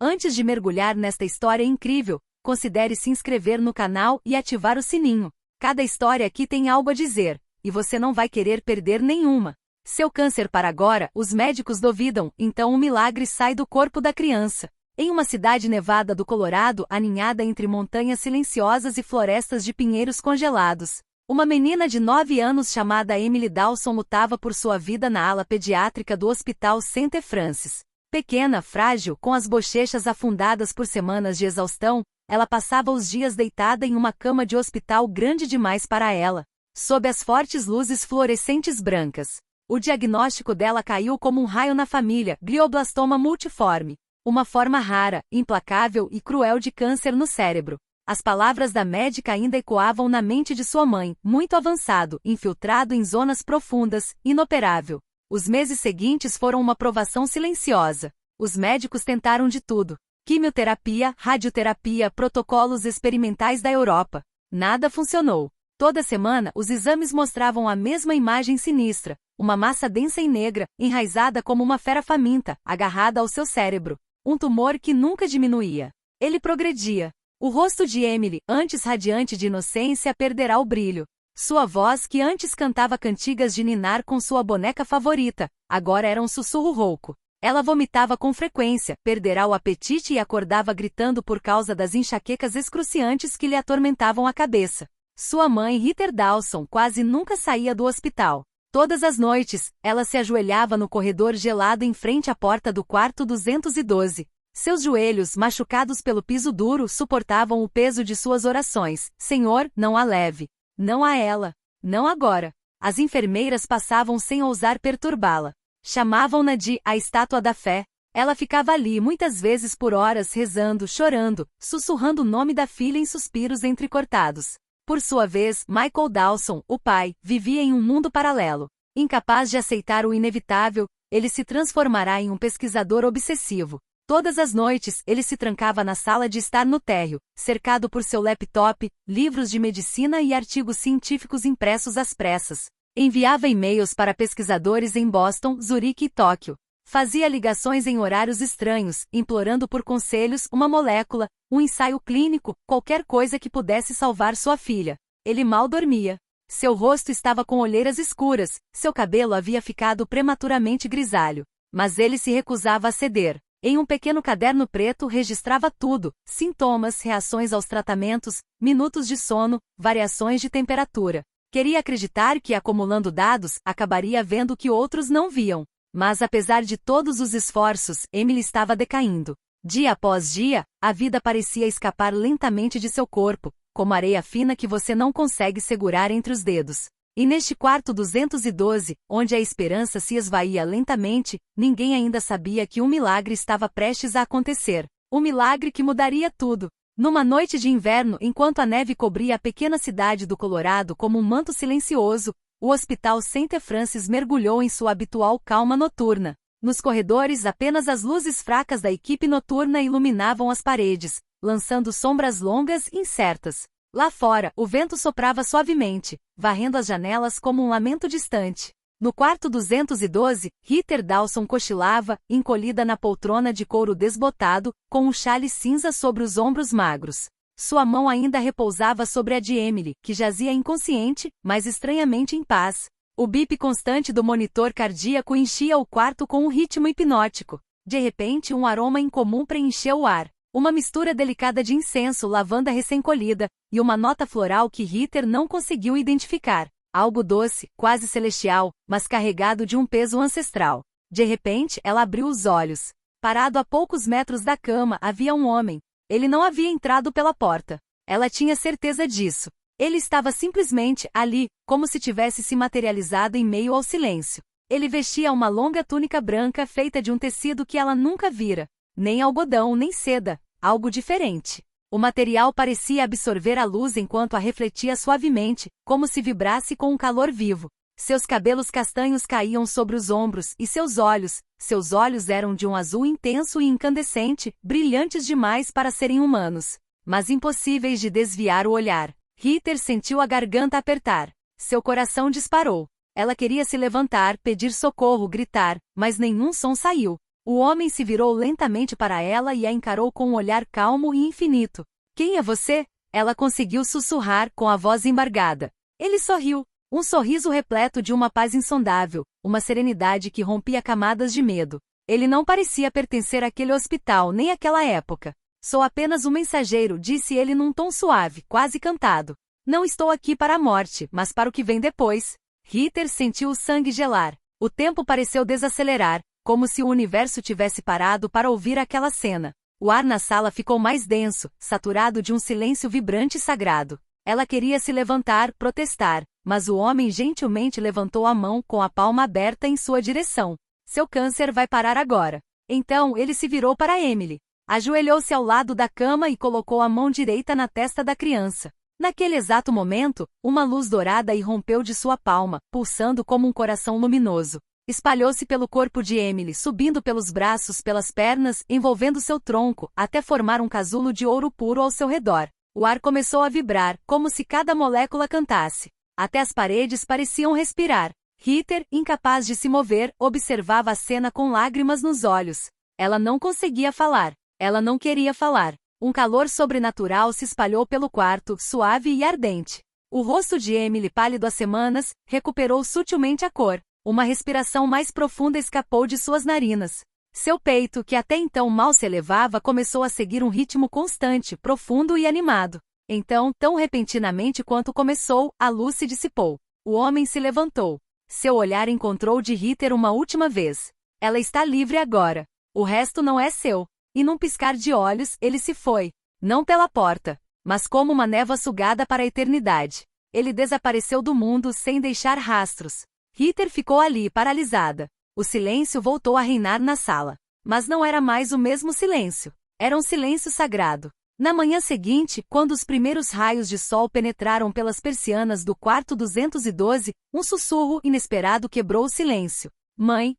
Antes de mergulhar nesta história incrível, considere se inscrever no canal e ativar o sininho. Cada história aqui tem algo a dizer, e você não vai querer perder nenhuma. Seu câncer para agora, os médicos duvidam, então um milagre sai do corpo da criança. Em uma cidade nevada do Colorado, aninhada entre montanhas silenciosas e florestas de pinheiros congelados, uma menina de 9 anos chamada Emily Dawson lutava por sua vida na ala pediátrica do Hospital St. Francis. Pequena, frágil, com as bochechas afundadas por semanas de exaustão, ela passava os dias deitada em uma cama de hospital grande demais para ela, sob as fortes luzes fluorescentes brancas. O diagnóstico dela caiu como um raio na família, glioblastoma multiforme, uma forma rara, implacável e cruel de câncer no cérebro. As palavras da médica ainda ecoavam na mente de sua mãe, muito avançado, infiltrado em zonas profundas, inoperável. Os meses seguintes foram uma provação silenciosa. Os médicos tentaram de tudo. Quimioterapia, radioterapia, protocolos experimentais da Europa. Nada funcionou. Toda semana, os exames mostravam a mesma imagem sinistra, uma massa densa e negra, enraizada como uma fera faminta, agarrada ao seu cérebro. Um tumor que nunca diminuía. Ele progredia. O rosto de Emily, antes radiante de inocência, perderá o brilho. Sua voz, que antes cantava cantigas de ninar com sua boneca favorita, agora era um sussurro rouco. Ela vomitava com frequência, perderá o apetite e acordava gritando por causa das enxaquecas excruciantes que lhe atormentavam a cabeça. Sua mãe, Heather Dawson, quase nunca saía do hospital. Todas as noites, ela se ajoelhava no corredor gelado em frente à porta do quarto 212. Seus joelhos, machucados pelo piso duro, suportavam o peso de suas orações. Senhor, não a leve. Não a ela. Não agora. As enfermeiras passavam sem ousar perturbá-la. Chamavam-na de a estátua da fé. Ela ficava ali muitas vezes por horas rezando, chorando, sussurrando o nome da filha em suspiros entrecortados. Por sua vez, Michael Dawson, o pai, vivia em um mundo paralelo. Incapaz de aceitar o inevitável, ele se transformará em um pesquisador obsessivo. Todas as noites, ele se trancava na sala de estar no térreo, cercado por seu laptop, livros de medicina e artigos científicos impressos às pressas. Enviava e-mails para pesquisadores em Boston, Zurique e Tóquio. Fazia ligações em horários estranhos, implorando por conselhos, uma molécula, um ensaio clínico, qualquer coisa que pudesse salvar sua filha. Ele mal dormia. Seu rosto estava com olheiras escuras, seu cabelo havia ficado prematuramente grisalho. Mas ele se recusava a ceder. Em um pequeno caderno preto registrava tudo: sintomas, reações aos tratamentos, minutos de sono, variações de temperatura. Queria acreditar que, acumulando dados, acabaria vendo o que outros não viam. Mas apesar de todos os esforços, Emily estava decaindo. Dia após dia, a vida parecia escapar lentamente de seu corpo, como areia fina que você não consegue segurar entre os dedos. E neste quarto 212, onde a esperança se esvaía lentamente, ninguém ainda sabia que um milagre estava prestes a acontecer. Um milagre que mudaria tudo. Numa noite de inverno, enquanto a neve cobria a pequena cidade do Colorado como um manto silencioso, o Hospital St. Francis mergulhou em sua habitual calma noturna. Nos corredores, apenas as luzes fracas da equipe noturna iluminavam as paredes, lançando sombras longas e incertas. Lá fora, o vento soprava suavemente, varrendo as janelas como um lamento distante. No quarto 212, Heather Dawson cochilava, encolhida na poltrona de couro desbotado, com um chale cinza sobre os ombros magros. Sua mão ainda repousava sobre a de Emily, que jazia inconsciente, mas estranhamente em paz. O bip constante do monitor cardíaco enchia o quarto com um ritmo hipnótico. De repente, um aroma incomum preencheu o ar. Uma mistura delicada de incenso, lavanda recém-colhida, e uma nota floral que Heather não conseguiu identificar. Algo doce, quase celestial, mas carregado de um peso ancestral. De repente, ela abriu os olhos. Parado a poucos metros da cama, havia um homem. Ele não havia entrado pela porta. Ela tinha certeza disso. Ele estava simplesmente ali, como se tivesse se materializado em meio ao silêncio. Ele vestia uma longa túnica branca feita de um tecido que ela nunca vira. Nem algodão, nem seda. Algo diferente. O material parecia absorver a luz enquanto a refletia suavemente, como se vibrasse com um calor vivo. Seus cabelos castanhos caíam sobre os ombros e seus olhos eram de um azul intenso e incandescente, brilhantes demais para serem humanos, mas impossíveis de desviar o olhar. Heather sentiu a garganta apertar. Seu coração disparou. Ela queria se levantar, pedir socorro, gritar, mas nenhum som saiu. O homem se virou lentamente para ela e a encarou com um olhar calmo e infinito. Quem é você? Ela conseguiu sussurrar com a voz embargada. Ele sorriu. Um sorriso repleto de uma paz insondável, uma serenidade que rompia camadas de medo. Ele não parecia pertencer àquele hospital nem àquela época. Sou apenas um mensageiro, disse ele num tom suave, quase cantado. Não estou aqui para a morte, mas para o que vem depois. Ritter sentiu o sangue gelar. O tempo pareceu desacelerar, como se o universo tivesse parado para ouvir aquela cena. O ar na sala ficou mais denso, saturado de um silêncio vibrante e sagrado. Ela queria se levantar, protestar, mas o homem gentilmente levantou a mão com a palma aberta em sua direção. Seu câncer vai parar agora. Então ele se virou para Emily. Ajoelhou-se ao lado da cama e colocou a mão direita na testa da criança. Naquele exato momento, uma luz dourada irrompeu de sua palma, pulsando como um coração luminoso. Espalhou-se pelo corpo de Emily, subindo pelos braços, pelas pernas, envolvendo seu tronco, até formar um casulo de ouro puro ao seu redor. O ar começou a vibrar, como se cada molécula cantasse. Até as paredes pareciam respirar. Ritter, incapaz de se mover, observava a cena com lágrimas nos olhos. Ela não conseguia falar. Ela não queria falar. Um calor sobrenatural se espalhou pelo quarto, suave e ardente. O rosto de Emily, pálido há semanas, recuperou sutilmente a cor. Uma respiração mais profunda escapou de suas narinas. Seu peito, que até então mal se elevava, começou a seguir um ritmo constante, profundo e animado. Então, tão repentinamente quanto começou, a luz se dissipou. O homem se levantou. Seu olhar encontrou de Ritter uma última vez. Ela está livre agora. O resto não é seu. E num piscar de olhos, ele se foi. Não pela porta, mas como uma névoa sugada para a eternidade. Ele desapareceu do mundo sem deixar rastros. Ritter ficou ali, paralisada. O silêncio voltou a reinar na sala. Mas não era mais o mesmo silêncio. Era um silêncio sagrado. Na manhã seguinte, quando os primeiros raios de sol penetraram pelas persianas do quarto 212, um sussurro inesperado quebrou o silêncio. Mãe!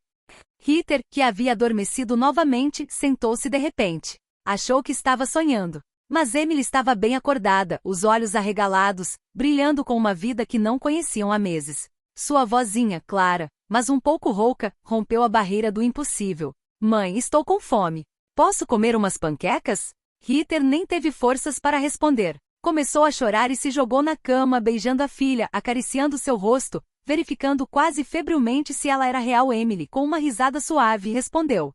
Ritter, que havia adormecido novamente, sentou-se de repente. Achou que estava sonhando. Mas Emily estava bem acordada, os olhos arregalados, brilhando com uma vida que não conheciam há meses. Sua vozinha, clara, mas um pouco rouca, rompeu a barreira do impossível. Mãe, estou com fome. Posso comer umas panquecas? Ritter nem teve forças para responder. Começou a chorar e se jogou na cama, beijando a filha, acariciando seu rosto, verificando quase febrilmente se ela era real. Emily, com uma risada suave, respondeu.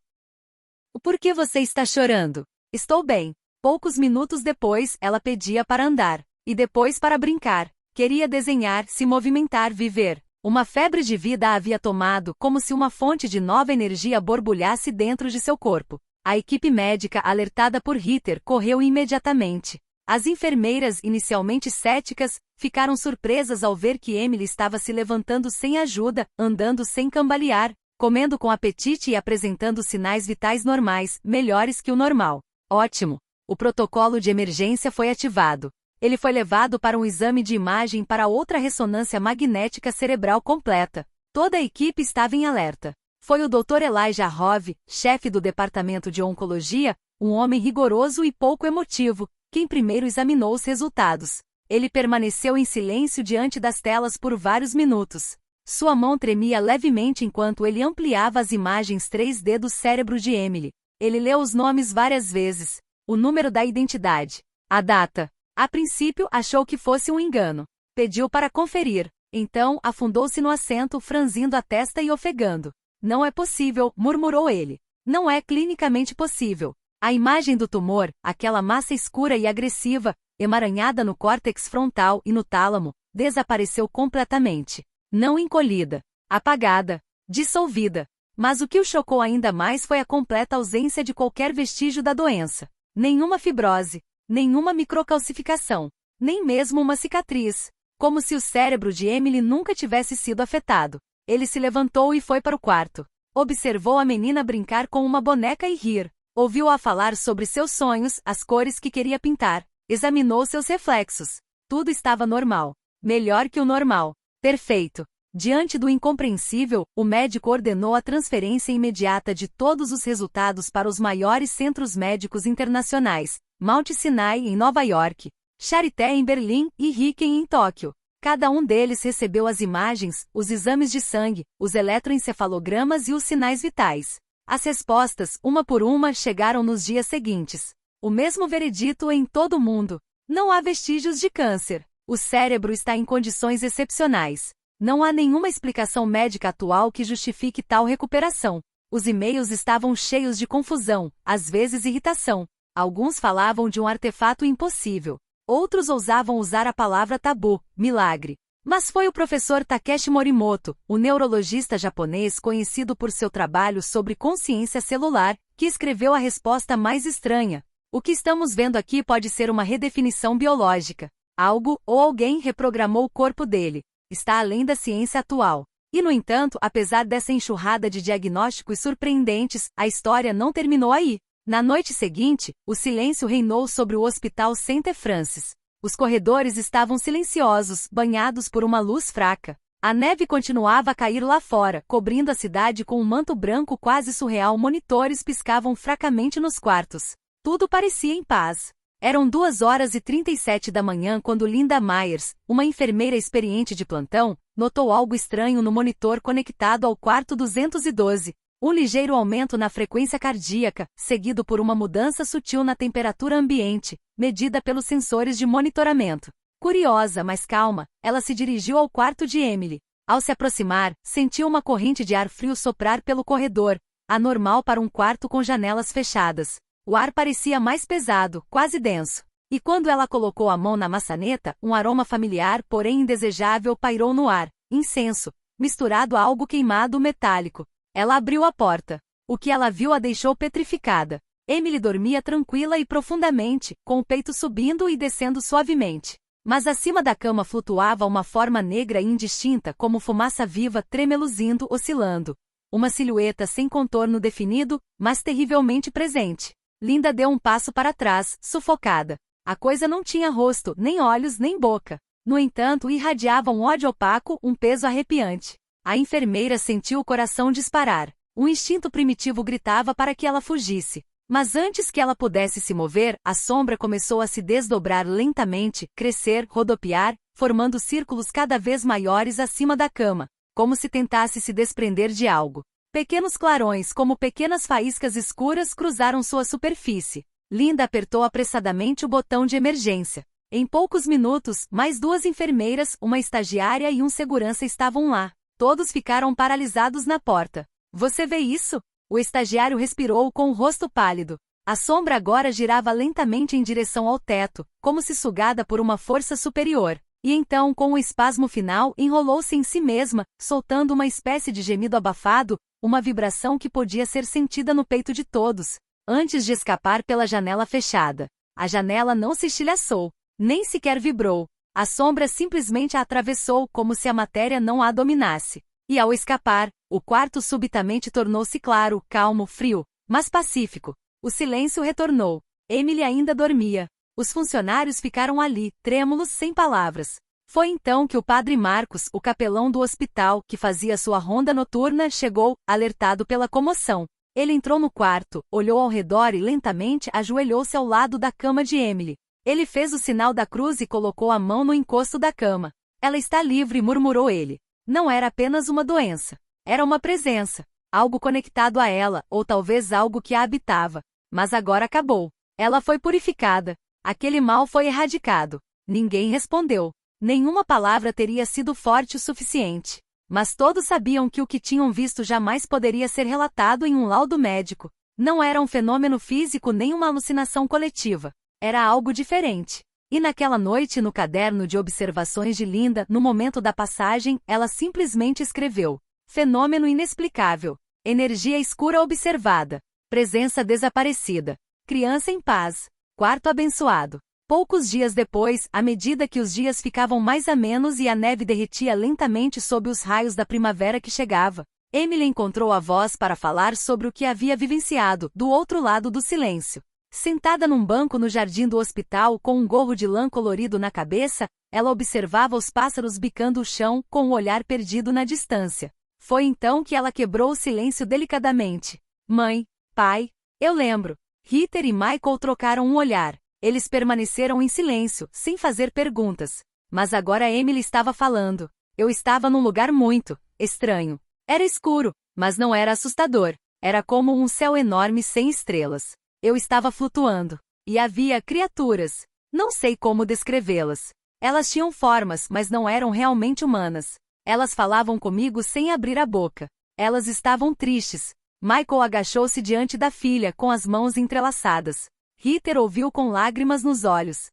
Por que você está chorando? Estou bem. Poucos minutos depois, ela pedia para andar. E depois para brincar. Queria desenhar, se movimentar, viver. Uma febre de vida a havia tomado, como se uma fonte de nova energia borbulhasse dentro de seu corpo. A equipe médica, alertada por Ritter, correu imediatamente. As enfermeiras, inicialmente céticas, ficaram surpresas ao ver que Emily estava se levantando sem ajuda, andando sem cambalear, comendo com apetite e apresentando sinais vitais normais, melhores que o normal. Ótimo! O protocolo de emergência foi ativado. Ele foi levado para um exame de imagem para outra ressonância magnética cerebral completa. Toda a equipe estava em alerta. Foi o Dr. Elijah Hove, chefe do departamento de oncologia, um homem rigoroso e pouco emotivo, quem primeiro examinou os resultados. Ele permaneceu em silêncio diante das telas por vários minutos. Sua mão tremia levemente enquanto ele ampliava as imagens 3D do cérebro de Emily. Ele leu os nomes várias vezes, o número da identidade, a data. A princípio, achou que fosse um engano. Pediu para conferir. Então, afundou-se no assento, franzindo a testa e ofegando. Não é possível, murmurou ele. Não é clinicamente possível. A imagem do tumor, aquela massa escura e agressiva, emaranhada no córtex frontal e no tálamo, desapareceu completamente. Não encolhida, apagada, dissolvida. Mas o que o chocou ainda mais foi a completa ausência de qualquer vestígio da doença. Nenhuma fibrose, nenhuma microcalcificação, nem mesmo uma cicatriz. Como se o cérebro de Emily nunca tivesse sido afetado. Ele se levantou e foi para o quarto. Observou a menina brincar com uma boneca e rir. Ouviu-a falar sobre seus sonhos, as cores que queria pintar. Examinou seus reflexos. Tudo estava normal. Melhor que o normal. Perfeito. Diante do incompreensível, o médico ordenou a transferência imediata de todos os resultados para os maiores centros médicos internacionais, Mount Sinai em Nova York, Charité em Berlim e Riken em Tóquio. Cada um deles recebeu as imagens, os exames de sangue, os eletroencefalogramas e os sinais vitais. As respostas, uma por uma, chegaram nos dias seguintes. O mesmo veredito em todo o mundo. Não há vestígios de câncer. O cérebro está em condições excepcionais. Não há nenhuma explicação médica atual que justifique tal recuperação. Os e-mails estavam cheios de confusão, às vezes irritação. Alguns falavam de um artefato impossível. Outros ousavam usar a palavra tabu, milagre. Mas foi o professor Takeshi Morimoto, o neurologista japonês conhecido por seu trabalho sobre consciência celular, que escreveu a resposta mais estranha. O que estamos vendo aqui pode ser uma redefinição biológica. Algo ou alguém reprogramou o corpo dele. Está além da ciência atual. E, no entanto, apesar dessa enxurrada de diagnósticos surpreendentes, a história não terminou aí. Na noite seguinte, o silêncio reinou sobre o Hospital St. Francis. Os corredores estavam silenciosos, banhados por uma luz fraca. A neve continuava a cair lá fora, cobrindo a cidade com um manto branco quase surreal. Monitores piscavam fracamente nos quartos. Tudo parecia em paz. Eram 2h37 da manhã quando Linda Myers, uma enfermeira experiente de plantão, notou algo estranho no monitor conectado ao quarto 212. Um ligeiro aumento na frequência cardíaca, seguido por uma mudança sutil na temperatura ambiente, medida pelos sensores de monitoramento. Curiosa, mas calma, ela se dirigiu ao quarto de Emily. Ao se aproximar, sentiu uma corrente de ar frio soprar pelo corredor, anormal para um quarto com janelas fechadas. O ar parecia mais pesado, quase denso. E quando ela colocou a mão na maçaneta, um aroma familiar, porém indesejável, pairou no ar. Incenso, misturado a algo queimado metálico. Ela abriu a porta. O que ela viu a deixou petrificada. Emily dormia tranquila e profundamente, com o peito subindo e descendo suavemente. Mas acima da cama flutuava uma forma negra e indistinta como fumaça viva tremeluzindo, oscilando. Uma silhueta sem contorno definido, mas terrivelmente presente. Linda deu um passo para trás, sufocada. A coisa não tinha rosto, nem olhos, nem boca. No entanto, irradiava um ódio opaco, um peso arrepiante. A enfermeira sentiu o coração disparar. Um instinto primitivo gritava para que ela fugisse. Mas antes que ela pudesse se mover, a sombra começou a se desdobrar lentamente, crescer, rodopiar, formando círculos cada vez maiores acima da cama, como se tentasse se desprender de algo. Pequenos clarões, como pequenas faíscas escuras, cruzaram sua superfície. Linda apertou apressadamente o botão de emergência. Em poucos minutos, mais 2 enfermeiras, uma estagiária e um segurança estavam lá. Todos ficaram paralisados na porta. Você vê isso? O estagiário respirou com o rosto pálido. A sombra agora girava lentamente em direção ao teto, como se sugada por uma força superior. E então, com um espasmo final, enrolou-se em si mesma, soltando uma espécie de gemido abafado, uma vibração que podia ser sentida no peito de todos, antes de escapar pela janela fechada. A janela não se estilhaçou, nem sequer vibrou. A sombra simplesmente a atravessou como se a matéria não a dominasse. E ao escapar, o quarto subitamente tornou-se claro, calmo, frio, mas pacífico. O silêncio retornou. Emily ainda dormia. Os funcionários ficaram ali, trêmulos, sem palavras. Foi então que o padre Marcos, o capelão do hospital, que fazia sua ronda noturna, chegou, alertado pela comoção. Ele entrou no quarto, olhou ao redor e lentamente ajoelhou-se ao lado da cama de Emily. Ele fez o sinal da cruz e colocou a mão no encosto da cama. Ela está livre, murmurou ele. Não era apenas uma doença. Era uma presença. Algo conectado a ela, ou talvez algo que a habitava. Mas agora acabou. Ela foi purificada. Aquele mal foi erradicado. Ninguém respondeu. Nenhuma palavra teria sido forte o suficiente. Mas todos sabiam que o que tinham visto jamais poderia ser relatado em um laudo médico. Não era um fenômeno físico nem uma alucinação coletiva. Era algo diferente. E naquela noite, no caderno de observações de Linda, no momento da passagem, ela simplesmente escreveu: fenômeno inexplicável. Energia escura observada. Presença desaparecida. Criança em paz. Quarto abençoado. Poucos dias depois, à medida que os dias ficavam mais amenos e a neve derretia lentamente sob os raios da primavera que chegava, Emily encontrou a voz para falar sobre o que havia vivenciado, do outro lado do silêncio. Sentada num banco no jardim do hospital com um gorro de lã colorido na cabeça, ela observava os pássaros bicando o chão, com o olhar perdido na distância. Foi então que ela quebrou o silêncio delicadamente. Mãe, pai, eu lembro. Ritter e Michael trocaram um olhar. Eles permaneceram em silêncio, sem fazer perguntas. Mas agora Emily estava falando. Eu estava num lugar muito estranho. Era escuro, mas não era assustador. Era como um céu enorme sem estrelas. Eu estava flutuando. E havia criaturas. Não sei como descrevê-las. Elas tinham formas, mas não eram realmente humanas. Elas falavam comigo sem abrir a boca. Elas estavam tristes. Michael agachou-se diante da filha com as mãos entrelaçadas. Heather ouviu com lágrimas nos olhos.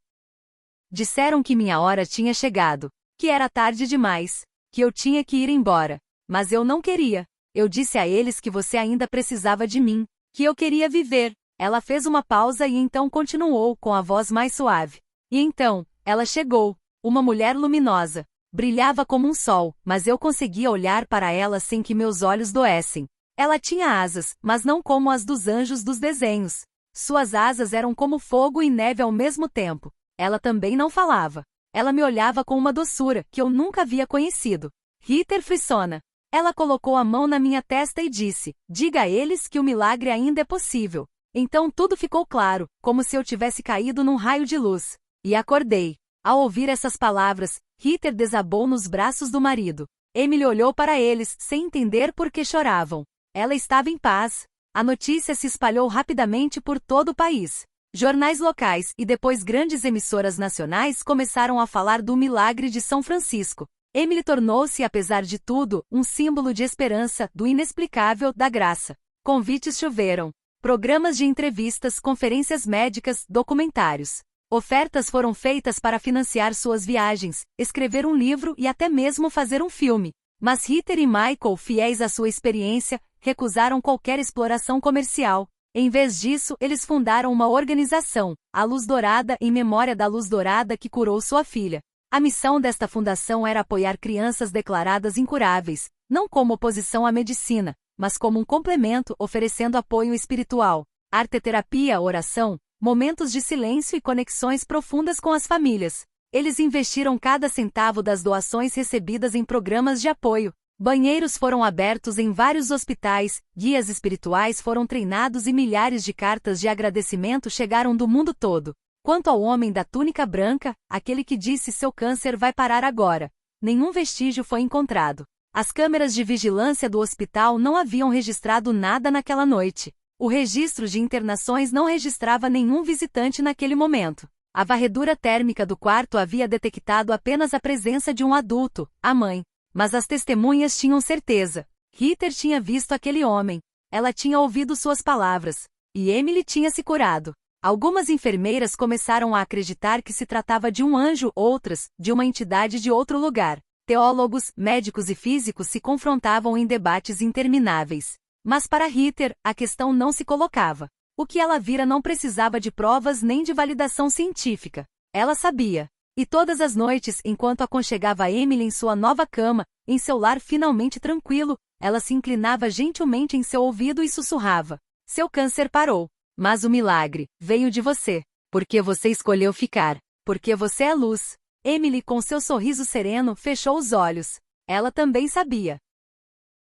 Disseram que minha hora tinha chegado, que era tarde demais, que eu tinha que ir embora. Mas eu não queria. Eu disse a eles que você ainda precisava de mim, que eu queria viver. Ela fez uma pausa e então continuou com a voz mais suave. E então, ela chegou, uma mulher luminosa. Brilhava como um sol, mas eu conseguia olhar para ela sem que meus olhos doessem. Ela tinha asas, mas não como as dos anjos dos desenhos. Suas asas eram como fogo e neve ao mesmo tempo. Ela também não falava. Ela me olhava com uma doçura que eu nunca havia conhecido. Heather frissona. Ela colocou a mão na minha testa e disse: diga a eles que o milagre ainda é possível. Então tudo ficou claro, como se eu tivesse caído num raio de luz. E acordei. Ao ouvir essas palavras, Heather desabou nos braços do marido. Emily olhou para eles, sem entender por que choravam. Ela estava em paz. A notícia se espalhou rapidamente por todo o país. Jornais locais e depois grandes emissoras nacionais começaram a falar do milagre de São Francisco. Emily tornou-se, apesar de tudo, um símbolo de esperança, do inexplicável, da graça. Convites choveram. Programas de entrevistas, conferências médicas, documentários. Ofertas foram feitas para financiar suas viagens, escrever um livro e até mesmo fazer um filme. Mas Heather e Michael, fiéis à sua experiência, recusaram qualquer exploração comercial. Em vez disso, eles fundaram uma organização, a Luz Dourada, em memória da luz dourada que curou sua filha. A missão desta fundação era apoiar crianças declaradas incuráveis, não como oposição à medicina, mas como um complemento, oferecendo apoio espiritual, arteterapia, oração, momentos de silêncio e conexões profundas com as famílias. Eles investiram cada centavo das doações recebidas em programas de apoio. Banheiros foram abertos em vários hospitais, guias espirituais foram treinados e milhares de cartas de agradecimento chegaram do mundo todo. Quanto ao homem da túnica branca, aquele que disse seu câncer vai parar agora, nenhum vestígio foi encontrado. As câmeras de vigilância do hospital não haviam registrado nada naquela noite. O registro de internações não registrava nenhum visitante naquele momento. A varredura térmica do quarto havia detectado apenas a presença de um adulto, a mãe. Mas as testemunhas tinham certeza. Heather tinha visto aquele homem. Ela tinha ouvido suas palavras. E Emily tinha se curado. Algumas enfermeiras começaram a acreditar que se tratava de um anjo, outras, de uma entidade de outro lugar. Teólogos, médicos e físicos se confrontavam em debates intermináveis. Mas para Heather, a questão não se colocava. O que ela vira não precisava de provas nem de validação científica. Ela sabia. E todas as noites, enquanto aconchegava Emily em sua nova cama, em seu lar finalmente tranquilo, ela se inclinava gentilmente em seu ouvido e sussurrava: seu câncer parou. Mas o milagre veio de você. Porque você escolheu ficar. Porque você é luz. Emily, com seu sorriso sereno, fechou os olhos. Ela também sabia.